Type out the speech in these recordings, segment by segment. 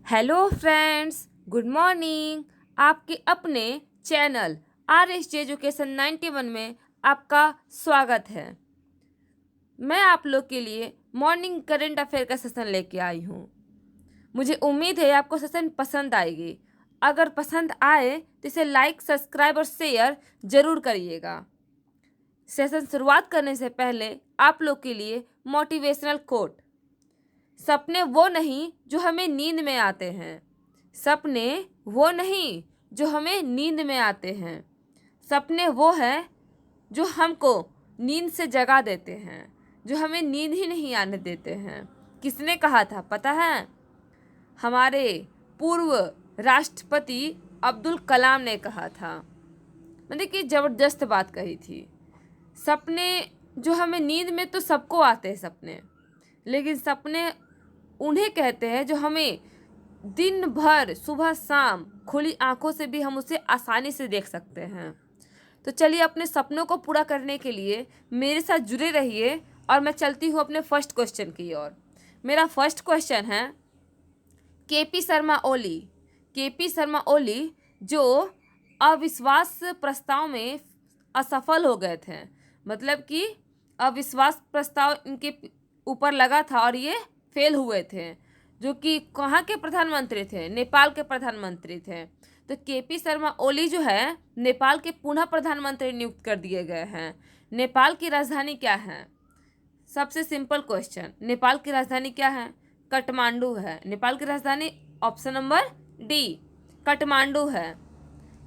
Hello friends, good morning. आपके अपने channel RSJ education 91 में आपका स्वागत है। मैं आप लोग के लिए मॉर्निंग करंट अफेयर का सेशन लेके आई हूँ। मुझे उम्मीद है आपको सेशन पसंद आएगी। अगर पसंद आए तो इसे लाइक, सब्सक्राइब और शेयर ज़रूर करिएगा। सेशन शुरुआत करने से पहले आप लोग के लिए मोटिवेशनल कोट। सपने वो नहीं जो हमें नींद में आते हैं। सपने वो नहीं जो हमें नींद में आते हैं। सपने वो है जो हमको नींद से जगा देते हैं, जो हमें नींद ही नहीं आने देते हैं। किसने कहा था पता है? हमारे पूर्व राष्ट्रपति अब्दुल कलाम ने कहा था। मतलब कि ज़बरदस्त बात कही थी। सपने जो हमें नींद में तो सबको आते हैं सपने, लेकिन सपने उन्हें कहते हैं जो हमें दिन भर सुबह शाम खुली आंखों से भी हम उसे आसानी से देख सकते हैं। तो चलिए अपने सपनों को पूरा करने के लिए मेरे साथ जुड़े रहिए और मैं चलती हूँ अपने फर्स्ट क्वेश्चन की ओर। मेरा फर्स्ट क्वेश्चन है केपी शर्मा ओली। केपी शर्मा ओली जो अविश्वास प्रस्ताव में असफल हो गए थे, मतलब कि अविश्वास प्रस्ताव इनके ऊपर लगा था और ये फेल हुए थे, जो कि कहाँ के प्रधानमंत्री थे? नेपाल के प्रधानमंत्री थे। तो केपी शर्मा ओली जो है नेपाल के पुनः प्रधानमंत्री नियुक्त कर दिए गए हैं। नेपाल की राजधानी क्या है? सबसे सिंपल क्वेश्चन, नेपाल की राजधानी क्या है? काठमांडू है। नेपाल की राजधानी ऑप्शन नंबर डी काठमांडू है।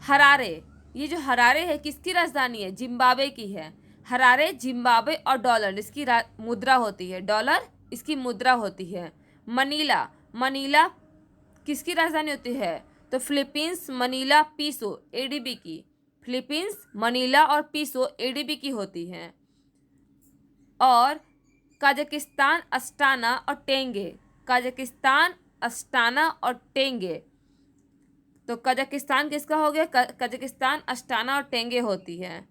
हरारे, ये जो हरारे है किसकी राजधानी है? जिम्बाब्वे की है। हरारे जिम्बाब्वे और डॉलर इसकी मुद्रा होती है। डॉलर इसकी मुद्रा होती है। मनीला, मनीला किसकी राजधानी होती है? तो फिलीपींस, मनीला, पीसो एडीबी की। फिलीपींस, मनीला और पीसो एडीबी की होती हैं। और कजाकिस्तान, अस्टाना और टेंगे। कजाकिस्तान, अस्टाना और टेंगे। तो कजाकिस्तान किसका हो गया? कजाकिस्तान, अस्टाना और टेंगे होती है।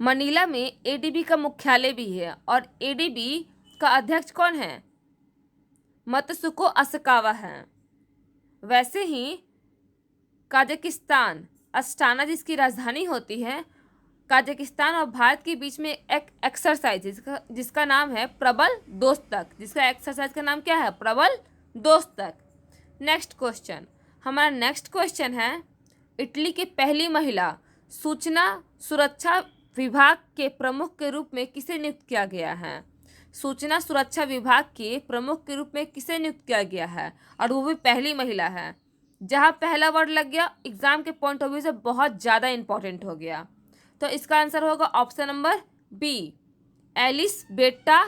मनीला में एडीबी का मुख्यालय भी है और एडीबी का अध्यक्ष कौन है? मतसुको असकावा है। वैसे ही कजाकिस्तान, अस्टाना जिसकी राजधानी होती है, कजाकिस्तान और भारत के बीच में एक एक्सरसाइज जिसका नाम है प्रबल दोस्तक। जिसका एक्सरसाइज का नाम क्या है? प्रबल दोस्तक। नेक्स्ट क्वेश्चन, हमारा नेक्स्ट क्वेश्चन है इटली की पहली महिला सूचना सुरक्षा विभाग के प्रमुख के रूप में किसे नियुक्त किया गया है? सूचना सुरक्षा विभाग के प्रमुख के रूप में किसे नियुक्त किया गया है? और वो भी पहली महिला है। जहाँ पहला वर्ड लग गया एग्जाम के पॉइंट ऑफ व्यू से बहुत ज़्यादा इंपॉर्टेंट हो गया। तो इसका आंसर होगा ऑप्शन नंबर बी, एलिसबेटा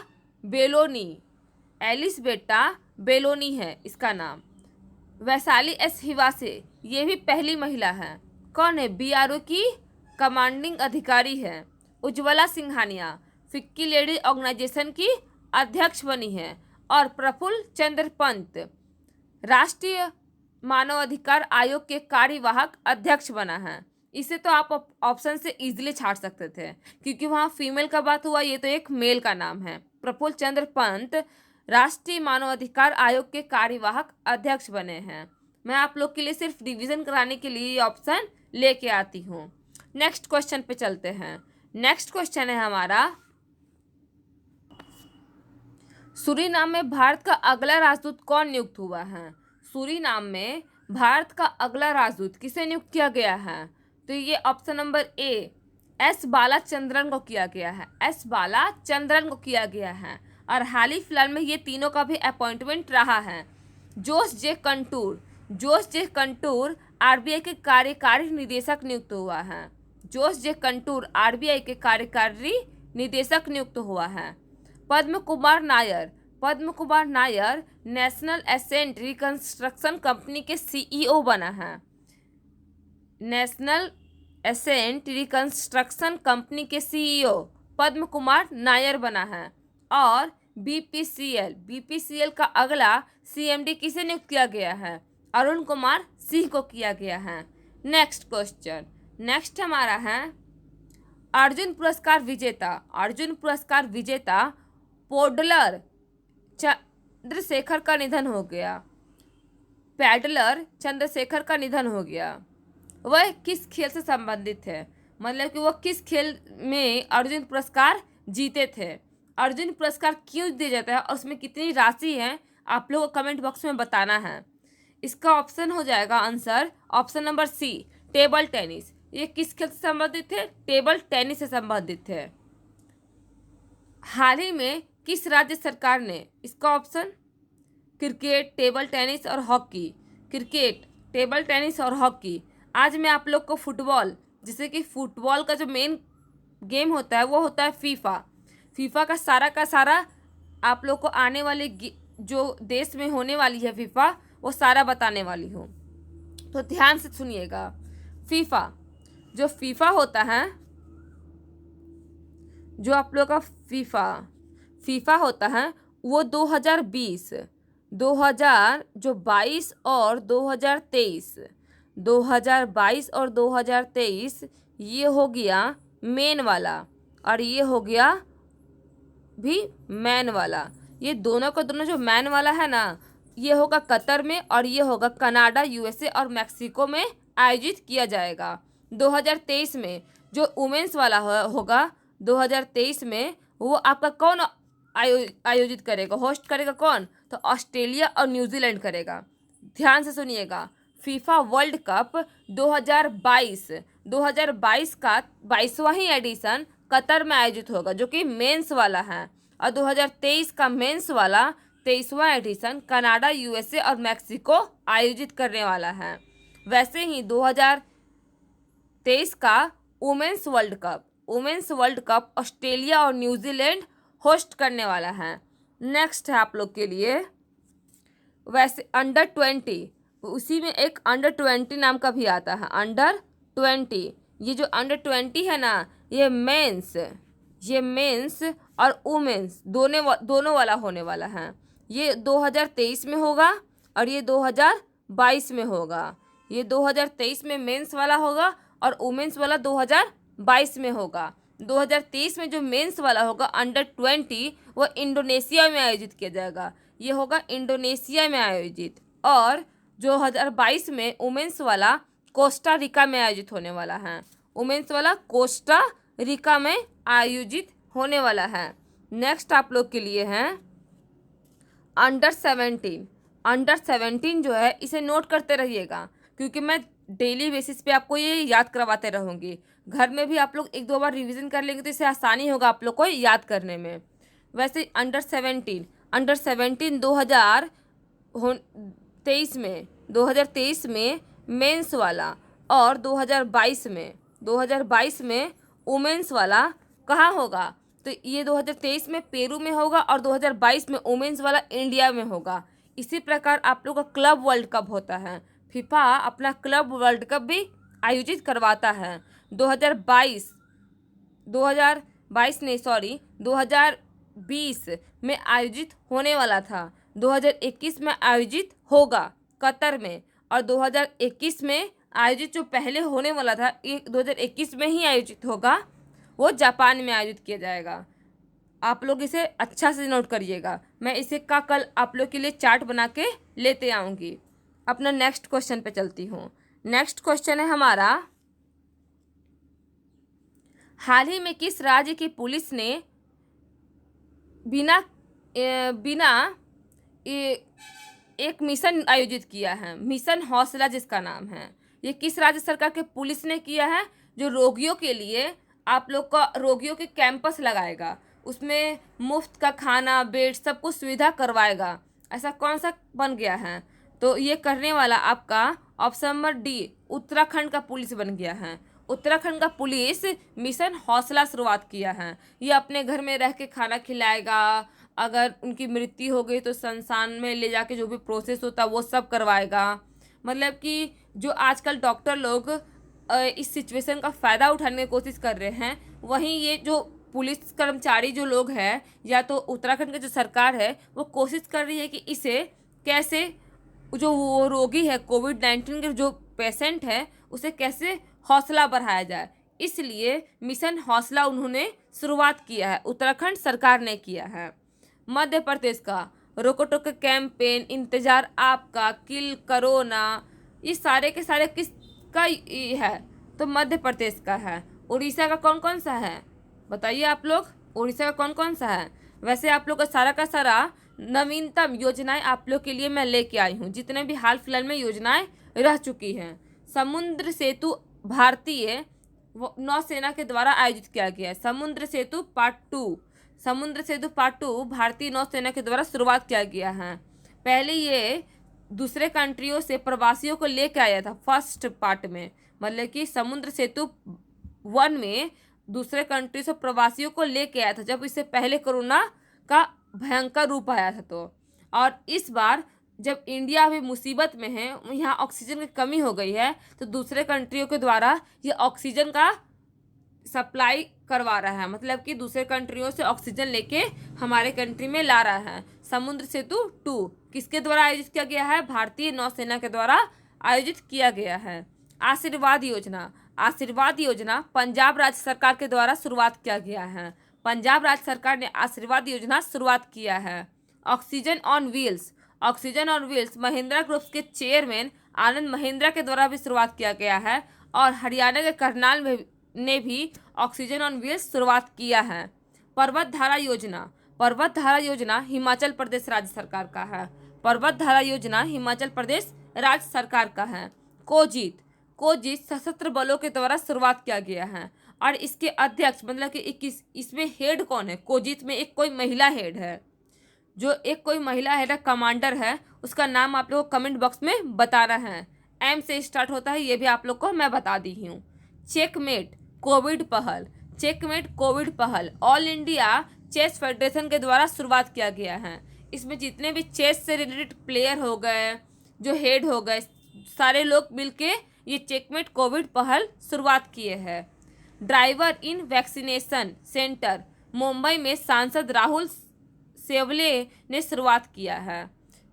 बेलोनी। एलिसबेटा बेलोनी है इसका नाम। वैशाली एस हिवासे, ये भी पहली महिला है। कौन है? BRO की कमांडिंग अधिकारी है। उज्ज्वला सिंघानिया फिक्की लेडी ऑर्गेनाइजेशन की अध्यक्ष बनी है। और प्रफुल्ल चंद्र पंत राष्ट्रीय मानवाधिकार आयोग के कार्यवाहक अध्यक्ष बना है। इसे तो आप ऑप्शन से इजीली छाट सकते थे क्योंकि वहाँ फीमेल का बात हुआ, ये तो एक मेल का नाम है। प्रफुल्ल चंद्र पंत राष्ट्रीय मानवाधिकार आयोग के कार्यवाहक अध्यक्ष बने हैं। मैं आप लोग के लिए सिर्फ रिवीजन कराने के लिए ये ऑप्शन लेके आती हूँ। नेक्स्ट क्वेश्चन पे चलते हैं। नेक्स्ट क्वेश्चन है हमारा, सूरीनाम में भारत का अगला राजदूत कौन नियुक्त हुआ है? सूरीनाम में भारत का अगला राजदूत किसे नियुक्त किया गया है? तो ये option number A, S Balachandran को किया गया है। एस बालाचंद्रन को किया गया है। और हाल ही फिलहाल में ये तीनों का भी अपॉइंटमेंट रहा है। जोश जे कंटूर, जोश जे कंटूर RBI के कार्यकारी निदेशक नियुक्त हुआ है। जोश जे कंटूर RBI के कार्यकारी निदेशक नियुक्त हुआ है। Padma Kumar Nair, Padma Kumar Nair national asset reconstruction company के CEO बना है। नेशनल एसेंट रिकंस्ट्रक्शन कंपनी के CEO पद्म कुमार नायर बना है। और BPCL का अगला CMD किसे नियुक्त किया गया है? अरुण कुमार सिंह को किया गया है। नेक्स्ट क्वेश्चन, नेक्स्ट हमारा है अर्जुन पुरस्कार विजेता पोडलर चंद्रशेखर का निधन हो गया। पैडलर चंद्रशेखर का निधन हो गया। वह किस खेल से संबंधित है, मतलब कि वो किस खेल में अर्जुन पुरस्कार जीते थे। अर्जुन पुरस्कार क्यों दिया जाता है और उसमें कितनी राशि है, आप लोगों को कमेंट बॉक्स में बताना है। इसका ऑप्शन हो जाएगा answer option number C, table tennis. ये किस खेल से संबंधित है, टेबल टेनिस से संबंधित है। हाल ही में किस राज्य सरकार ने, इसका ऑप्शन क्रिकेट, टेबल टेनिस और हॉकी। क्रिकेट, टेबल टेनिस और हॉकी। आज मैं आप लोग को फुटबॉल, जैसे कि फुटबॉल का जो मेन गेम होता है वो होता है फीफा। फीफा का सारा आप लोग को आने वाले जो देश में होने वाली है फीफा, वो सारा बताने वाली हूँ, तो ध्यान से सुनिएगा। जो फीफा होता है, जो आप लोग का फीफा होता है वो 2022 और 2023 ये हो गया मेन वाला और ये हो गया भी मैन वाला। ये दोनों का दोनों जो मैन वाला है ना, ये होगा कतर में और ये होगा कनाडा, यूएसए और मैक्सिको में आयोजित किया जाएगा। 2023 में जो वुमेन्स वाला होगा 2023 में, वो आपका कौन आयोजित करेगा, होस्ट करेगा कौन, तो ऑस्ट्रेलिया और न्यूजीलैंड करेगा। ध्यान से सुनिएगा। फीफा वर्ल्ड कप 2022 का 22वां ही एडिशन कतर में आयोजित होगा, जो कि मेंस वाला है, और 2023 का मेंस वाला 23वां एडिशन कनाडा, यूएसए और मैक्सिको आयोजित करने वाला है। वैसे ही 2023 का वुमेन्स वर्ल्ड कप ऑस्ट्रेलिया और न्यूजीलैंड होस्ट करने वाला है। नेक्स्ट है आप लोग के लिए, वैसे अंडर 20, उसी में एक अंडर 20 नाम का भी आता है, अंडर 20। ये जो अंडर 20 है ना, ये मेंस और वुमेन्स दोनों वाला होने वाला है। ये 2023 में होगा और ये 2022 में होगा। ये 2023 में मेंस वाला होगा और वुमेन्स वाला 2022 में होगा। 2023 में जो मेंस वाला होगा अंडर 20, वो इंडोनेशिया में आयोजित किया जाएगा। ये होगा इंडोनेशिया में आयोजित। और 2022 में वुमेन्स वाला कोस्टा रिका में आयोजित होने वाला है। वुमेन्स वाला कोस्टा रिका में आयोजित होने वाला है। नेक्स्ट आप लोग के लिए है अंडर 17 जो है, इसे नोट करते रहिएगा, क्योंकि मैं डेली बेसिस पे आपको ये याद करवाते रहूँगी। घर में भी आप लोग 1-2 बार रिवीजन कर लेंगे तो इससे आसानी होगा आप लोग को याद करने में। वैसे अंडर 17 2023 में मेंस वाला और 2022 में वुमेन्स वाला कहाँ होगा, तो ये 2023 में पेरू में होगा और 2022 में वुमेन्स वाला इंडिया में होगा। इसी प्रकार आप लोग का क्लब वर्ल्ड कप होता है। फीफा अपना क्लब वर्ल्ड कप भी आयोजित करवाता है। 2020 में आयोजित होने वाला था, 2021 में आयोजित होगा कतर में, और 2021 में आयोजित जो पहले होने वाला था 2021 में ही आयोजित होगा, वो जापान में आयोजित किया जाएगा। आप लोग इसे अच्छा से नोट करिएगा। मैं इसे का कल आप लोग के लिए चार्ट बना के लेते आऊँगी। अपना नेक्स्ट क्वेश्चन पे चलती हूँ। नेक्स्ट क्वेश्चन है हमारा, हाल ही में किस राज्य की पुलिस ने बिना एक मिशन आयोजित किया है, मिशन हौसला जिसका नाम है। ये किस राज्य सरकार के पुलिस ने किया है, जो रोगियों के लिए आप लोग का रोगियों के कैंपस लगाएगा, उसमें मुफ्त का खाना, बेड, सब कुछ सुविधा करवाएगा। ऐसा कौन सा बन गया है, तो ये करने वाला आपका ऑप्शन नंबर डी, उत्तराखंड का पुलिस बन गया है। उत्तराखंड का पुलिस मिशन हौसला शुरुआत किया है। ये अपने घर में रह के खाना खिलाएगा, अगर उनकी मृत्यु हो गई तो शमशान में ले जाके जो भी प्रोसेस होता है वो सब करवाएगा। मतलब कि जो आजकल डॉक्टर लोग इस सिचुएशन का फ़ायदा उठाने की कोशिश कर रहे हैं, वहीं ये जो पुलिस कर्मचारी जो लोग हैं, या तो उत्तराखंड की जो सरकार है, वो कोशिश कर रही है कि इसे कैसे, जो वो रोगी है कोविड-19 के जो पेशेंट है, उसे कैसे हौसला बढ़ाया जाए, इसलिए मिशन हौसला उन्होंने शुरुआत किया है, उत्तराखंड सरकार ने किया है। मध्य प्रदेश का रोको टोको कैंपेन, इंतजार आपका, किल कोरोना, ये सारे के सारे किसका है? तो मध्य प्रदेश का है। उड़ीसा का कौन कौन सा है बताइए आप लोग, उड़ीसा का कौन कौन सा है? वैसे आप लोग का सारा नवीनतम योजनाएं आप लोग के लिए मैं लेके आई हूँ, जितने भी हाल फिलहाल में योजनाएं रह चुकी हैं। समुद्र सेतु भारतीय नौसेना के द्वारा आयोजित किया गया है। समुद्र सेतु पार्ट 2 भारतीय नौसेना के द्वारा शुरुआत किया गया है। पहले ये दूसरे कंट्रियों से प्रवासियों को लेकर आया था फर्स्ट पार्ट में, मतलब कि समुद्र सेतु 1 में दूसरे कंट्री से प्रवासियों को लेके आया था, जब इससे पहले कोरोना का भयंकर रूप आया था। तो और इस बार जब इंडिया अभी मुसीबत में है, यहाँ ऑक्सीजन की कमी हो गई है, तो दूसरे कंट्रियों के द्वारा ये ऑक्सीजन का सप्लाई करवा रहा है, मतलब कि दूसरे कंट्रियों से ऑक्सीजन लेके हमारे कंट्री में ला रहा है। समुद्र सेतु 2 किसके द्वारा आयोजित किया गया है? भारतीय नौसेना के द्वारा आयोजित किया गया है। आशीर्वाद योजना पंजाब राज्य सरकार के द्वारा शुरुआत किया गया है। पंजाब राज्य सरकार ने आशीर्वाद योजना शुरुआत किया है। Oxygen on wheels Mahindra group के चेयरमैन आनंद महिंद्रा के द्वारा भी शुरुआत किया गया है। और हरियाणा के करनाल ने भी ऑक्सीजन ऑन व्हील्स शुरुआत किया है। पर्वत धारा योजना हिमाचल प्रदेश राज्य सरकार का है। पर्वत धारा योजना हिमाचल प्रदेश राज्य सरकार का है। कोजीत सशस्त्र बलों के द्वारा शुरुआत किया गया है। और इसके अध्यक्ष मतलब कि इसमें हेड कौन है? कोजीत में एक कोई महिला हेड है, कमांडर है, उसका नाम आप लोग को कमेंट बॉक्स में बताना है। एम से स्टार्ट होता है, ये भी आप लोग को मैं बता दी हूँ। चेकमेट कोविड पहल ऑल इंडिया चेस फेडरेशन के द्वारा शुरुआत किया गया है। इसमें जितने भी चेस से रिलेटेड प्लेयर हो गए, जो हेड हो गए, सारे लोग मिलके ये चेकमेट कोविड पहल शुरुआत किए हैं। Driver in vaccination centre Mumbai में सांसद राहुल सेवले ने शुरुआत किया है।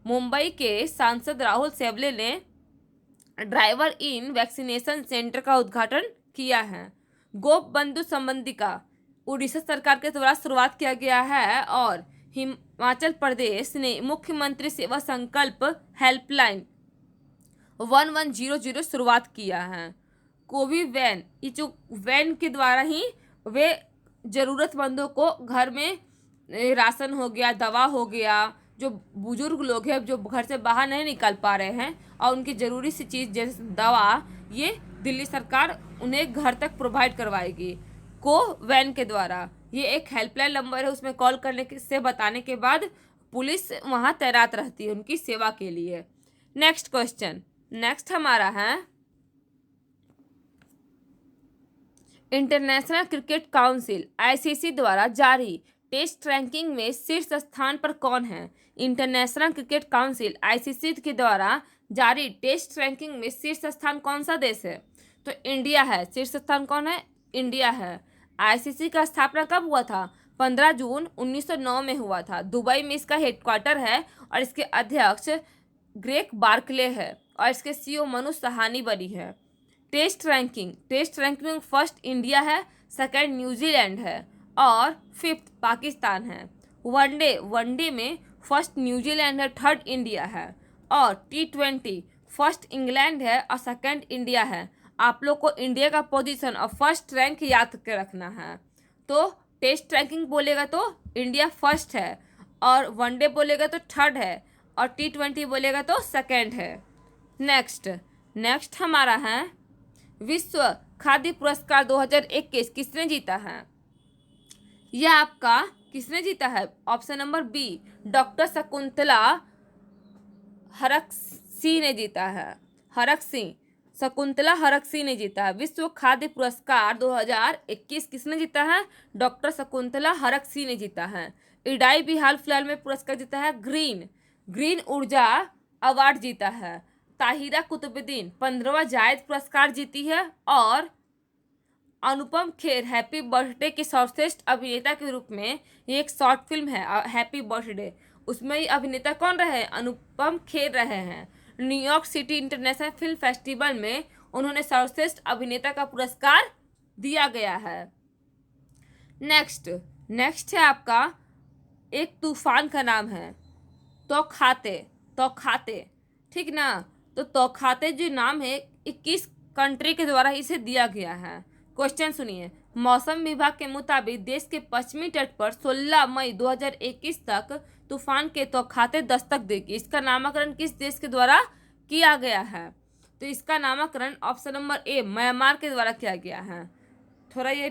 मुंबई के सांसद राहुल सेवले ने ड्राइवर इन वैक्सीनेशन सेंटर का उद्घाटन किया है। गोप बंधु संबंधिका उड़ीसा सरकार के द्वारा शुरुआत किया गया है। और हिमाचल प्रदेश ने मुख्यमंत्री सेवा संकल्प हेल्पलाइन 1100 शुरुआत किया है। कोवी वैन, ये जो वैन के द्वारा ही वे ज़रूरतमंदों को घर में राशन हो गया, दवा हो गया, जो बुजुर्ग लोग हैं जो घर से बाहर नहीं निकल पा रहे हैं और उनकी ज़रूरी सी चीज़ जैसे दवा, ये दिल्ली सरकार उन्हें घर तक प्रोवाइड करवाएगी को वैन के द्वारा। ये एक हेल्पलाइन नंबर है, उसमें कॉल करने से बताने के बाद पुलिस वहाँ तैनात रहती है उनकी सेवा के लिए। नेक्स्ट हमारा है इंटरनेशनल क्रिकेट काउंसिल आईसीसी द्वारा जारी टेस्ट रैंकिंग में शीर्ष स्थान पर कौन है? इंटरनेशनल क्रिकेट काउंसिल आईसीसी के द्वारा जारी टेस्ट रैंकिंग में शीर्ष स्थान कौन सा देश है? तो इंडिया है। शीर्ष स्थान कौन है? इंडिया है। आईसीसी का स्थापना कब हुआ था? 15 जून 1909 में हुआ था। दुबई में इसका हेडक्वार्टर है और इसके अध्यक्ष ग्रेग बार्कले है और इसके सीईओ मनु सहानी बनी है। टेस्ट रैंकिंग में फर्स्ट इंडिया है, सेकंड न्यूजीलैंड है और फिफ्थ पाकिस्तान है। वनडे में फर्स्ट न्यूजीलैंड है, थर्ड इंडिया है। और T20 फर्स्ट इंग्लैंड है और सेकंड इंडिया है। आप लोग को इंडिया का पोजीशन और फर्स्ट रैंक याद करके रखना है। तो टेस्ट रैंकिंग बोलेगा तो इंडिया फर्स्ट है, और वनडे बोलेगा तो थर्ड है, और T20 बोलेगा तो सेकंड है। नेक्स्ट हमारा है विश्व खाद्य पुरस्कार 2021 किसने जीता है? यह आपका किसने जीता है? Option number B, doctor Shakuntala Harkasi ने जीता है। शकुंतला हरकसी ने जीता है। विश्व खाद्य पुरस्कार 2021 किसने जीता है? डॉक्टर शकुंतला हरकसी ने जीता है। इडाई भी हाल फिलहाल में पुरस्कार जीता है। ग्रीन ऊर्जा अवार्ड जीता है। ताहिरा कुतुबुद्दीन 15वां जायद पुरस्कार जीती है। और अनुपम खेर हैप्पी बर्थडे के सर्वश्रेष्ठ अभिनेता के रूप में, ये एक शॉर्ट फिल्म है हैप्पी बर्थडे, उसमें ये अभिनेता कौन रहे? अनुपम खेर रहे हैं। New York city international film festival में उन्होंने सर्वश्रेष्ठ अभिनेता का पुरस्कार दिया गया है। नेक्स्ट नेक्स्ट है आपका एक तूफान का नाम है तोखाते। तोखाते, ठीक ना। तो तोखाते जो नाम है 21 कंट्री के द्वारा इसे दिया गया है। क्वेश्चन सुनिए, मौसम विभाग के मुताबिक देश के पश्चिमी तट पर 16 मई 2021 तक तूफान के तोखाते दस्तक देगी। इसका नामकरण किस देश के द्वारा किया गया है? तो इसका नामकरण ऑप्शन नंबर ए म्यांमार के द्वारा किया गया है। थोड़ा ये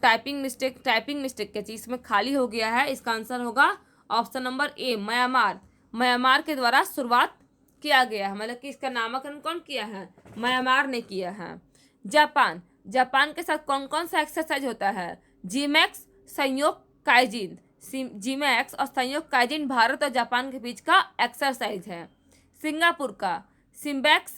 टाइपिंग मिस्टेक के चीज में खाली हो गया है। इसका आंसर होगा option number A Myanmar. Myanmar के द्वारा शुरुआत किया गया है, मतलब कि इसका नामकरण कौन किया है? म्यांमार ने किया है। जापान, जापान के साथ कौन कौन सा एक्सरसाइज होता है? जीमैक्स, संयोग काइजिन। जीमैक्स और संयोग काइजिन भारत और जापान के बीच का एक्सरसाइज है। सिंगापुर का सिम्बैक्स,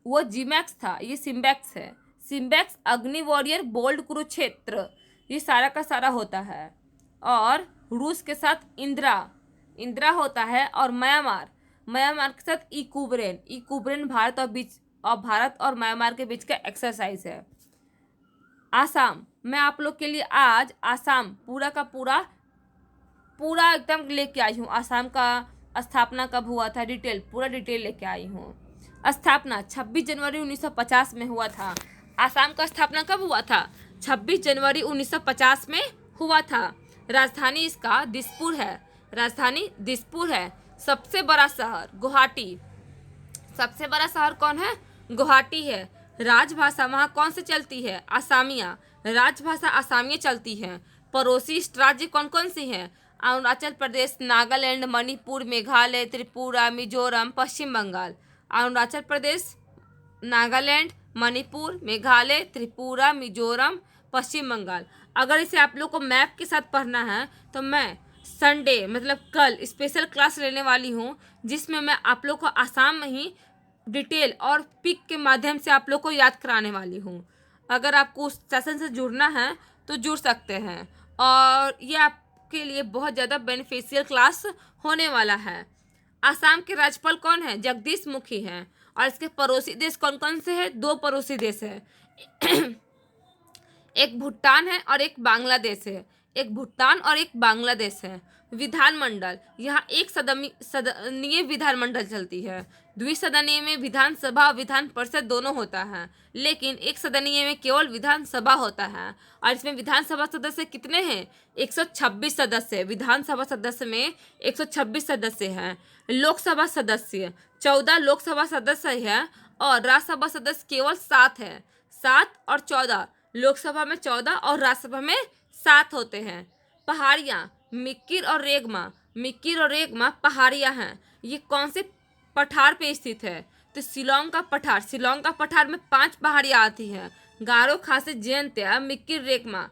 वो जीमैक्स था, ये सिम्बैक्स है। सिम्बैक्स अग्नि वॉरियर बोल्ड कुरुक्षेत्र, ये सारा का सारा होता है। और रूस के साथ इंदिरा होता है। और म्यांमार के साथ इकुब्रेन भारत और म्यांमार के बीच का एक्सरसाइज है। आसाम, मैं आप लोग के लिए आज आसाम पूरा का पूरा एकदम लेके आई हूँ। आसाम का स्थापना कब हुआ था, पूरा डिटेल लेके आई हूँ। स्थापना 26 जनवरी 1950 में हुआ था। आसाम का स्थापना कब हुआ था? 26 जनवरी 1950 में हुआ था। राजधानी इसका दिसपुर है। सबसे बड़ा शहर गुवाहाटी। सबसे बड़ा शहर कौन है? गुवाहाटी है। राजभाषा वहाँ कौन से चलती है? आसामिया। राजभाषा आसामिया चलती है। पड़ोसी राज्य कौन कौन सी हैं? अरुणाचल प्रदेश, नागालैंड, मणिपुर, मेघालय, त्रिपुरा, मिजोरम, पश्चिम बंगाल। अरुणाचल प्रदेश, नागालैंड, मणिपुर, मेघालय, त्रिपुरा, मिजोरम, पश्चिम बंगाल। अगर इसे आप लोग को मैप के साथ पढ़ना है तो मैं संडे मतलब कल स्पेशल क्लास लेने वाली हूँ, जिसमें मैं आप लोग को आसाम में ही डिटेल और पिक के माध्यम से आप लोग को याद कराने वाली हूँ। अगर आपको उस सेशन से जुड़ना है तो जुड़ सकते हैं, और ये आपके लिए बहुत ज़्यादा बेनिफिशियल क्लास होने वाला है। आसाम के राज्यपाल कौन है? जगदीश मुखी हैं। और इसके पड़ोसी देश कौन कौन से हैं? 2 पड़ोसी देश है। एक भूटान है और एक बांग्लादेश है। एक भूटान और एक बांग्लादेश है। विधानमंडल, यहाँ एक सदनीय विधानमंडल चलती है। द्विसदनीय में विधानसभा और विधान परिषद दोनों होता है, लेकिन एक सदनीय में केवल विधानसभा होता है। और इसमें विधानसभा सदस्य कितने हैं? 126 सदस्य। विधानसभा सदस्य में 126 सदस्य हैं। लोकसभा सदस्य 14 लोकसभा सदस्य है, और राज्यसभा सदस्य केवल 7 है। 7 और 14, लोकसभा में 14 और राज्यसभा में 7 होते हैं। पहाड़ियाँ मिक्किर और रेगमा पहाड़ियाँ हैं। ये कौन से पठार पे स्थित है? तो शिलोंग का पठार में 5 पहाड़ियाँ आती हैं। गारो खासी जयंतिया मिक्किर रेगमा।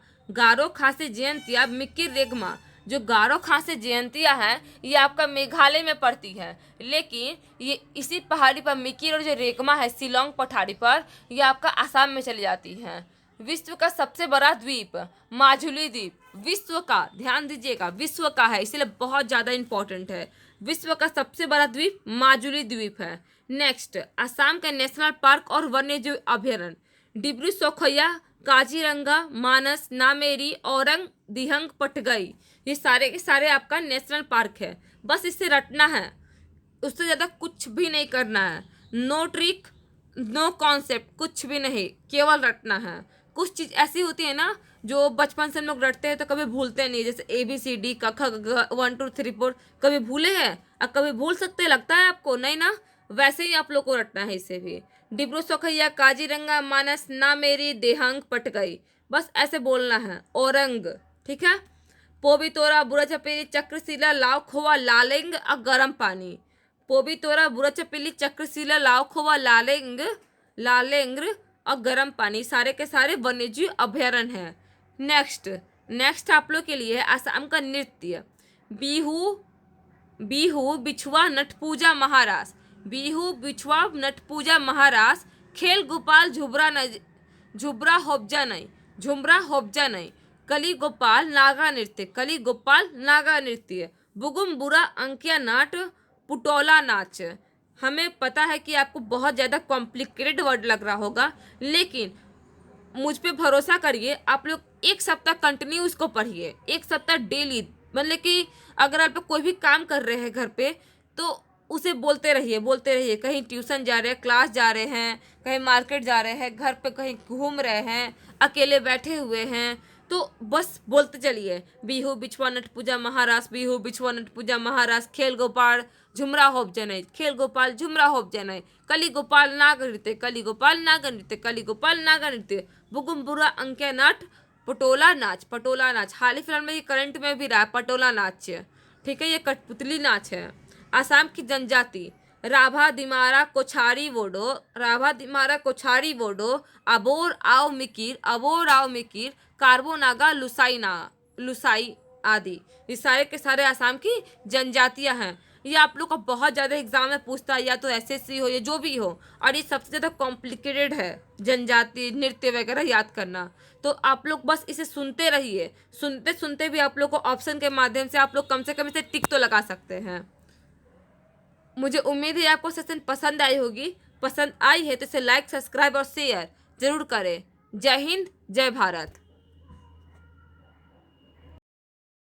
जो गारो खासी जयंतिया है ये आपका मेघालय में पड़ती है, लेकिन ये इसी पहाड़ी पर मिक्किर और जो रेगमा है शिलोंग पठारी पर, ये आपका आसाम में चली जाती है। विश्व का सबसे बड़ा द्वीप माजुली द्वीप। विश्व का, ध्यान दीजिएगा, विश्व का है, इसलिए बहुत ज़्यादा इंपॉर्टेंट है। विश्व का सबसे बड़ा द्वीप माजुली द्वीप है। नेक्स्ट, असम का नेशनल पार्क और वन्यजीव अभ्यारण्य डिब्रू सोखोया, काजीरंगा, मानस, नामेरी, औरंग, दिहंग, पटगई, ये सारे के सारे आपका नेशनल पार्क है। बस इसे रटना है, उससे ज़्यादा कुछ भी नहीं करना है। नो ट्रिक नो कॉन्सेप्ट, कुछ भी नहीं, केवल रटना है। कुछ चीज़ ऐसी होती है ना जो बचपन से हम लोग रटते हैं तो कभी भूलते नहीं, जैसे ABCD क ख ग 1 2 3 4 कभी भूले हैं और कभी भूल सकते हैं, लगता है आपको नहीं ना? वैसे ही आप लोग को रटना है इसे भी। डिब्रू सोखैया, काजीरंगा, मानस, नामेरी, देहांग, पटगई, बस ऐसे बोलना है। औरंग, ठीक है। पोबितोरा, बुरा चपेरी, चक्रशिला, लाव खोवा, लालेंग और गर्म पानी। पोबितोरा, बुरा चपेली, चक्रशिला, लाव खोवा, लालेंग और गर्म पानी, सारे के सारे वन्यजीव अभ्यारण्य हैं। नेक्स्ट आप लोग के लिए असम का नृत्य बिहू, बिछुआ, नटपूजा, महारास। बिहू, बिछुआ, नटपूजा, महारास। खेल गोपाल, झुब्रा होब्जा नहीं। कली गोपाल, नागा नृत्य। बुगुम बुरा, अंकिया नाट, पुटोला नाच। हमें पता है कि आपको बहुत ज़्यादा कॉम्प्लिकेटेड वर्ड लग रहा होगा, लेकिन मुझ पे भरोसा करिए, आप लोग एक सप्ताह कंटिन्यू इसको पढ़िए, एक सप्ताह डेली। मतलब कि अगर आप लोग कोई भी काम कर रहे हैं घर पे तो उसे बोलते रहिए, बोलते रहिए। कहीं ट्यूशन जा रहे हैं, क्लास जा रहे हैं, कहीं मार्केट जा रहे हैं, घर पे कहीं घूम रहे हैं, अकेले बैठे हुए हैं, तो बस बोलते चलिए, बिहू बिछुआ नट पूजा महारास, बिहू बिछुआ नट पूजा महारास, खेल गोपाल झुमरा होप जनै, खेल गोपाल झुमरा होप जनै, कली गोपाल नाग नृत्य, कली गोपाल नाग नृत्य, कली गोपाल नाग नृत्य, बुगुम बुरा अंके नट, पटोला नाच, पटोला नाच। हाल ही फिलहाल में ये करंट में भी रहा है पटोला नाच, ठीक है। ये कठपुतली नाच है। आसाम की जनजाति राभा दिमारा कोछारी वोडो, राभा दिमारा कोछारी वोडो, अबोर आओ मिकिर, अबोर आओ मिकिर, कार्बो नागा लुसाई लुसाई आदि। ये सारे के सारे आसाम की जनजातियां हैं। ये आप लोग का बहुत ज़्यादा एग्जाम में पूछता है, या तो एसएससी हो या जो भी हो, और ये सबसे ज़्यादा कॉम्प्लिकेटेड है जनजाति नृत्य वगैरह याद करना। तो आप लोग बस इसे सुनते रहिए, सुनते सुनते भी आप लोग को ऑप्शन के माध्यम से आप लोग कम से कम इसे टिक तो लगा सकते हैं। मुझे उम्मीद है आपको सेशन पसंद आई होगी। पसंद आई है तो इसे लाइक, सब्सक्राइब और शेयर जरूर करें। जय हिंद, जय भारत।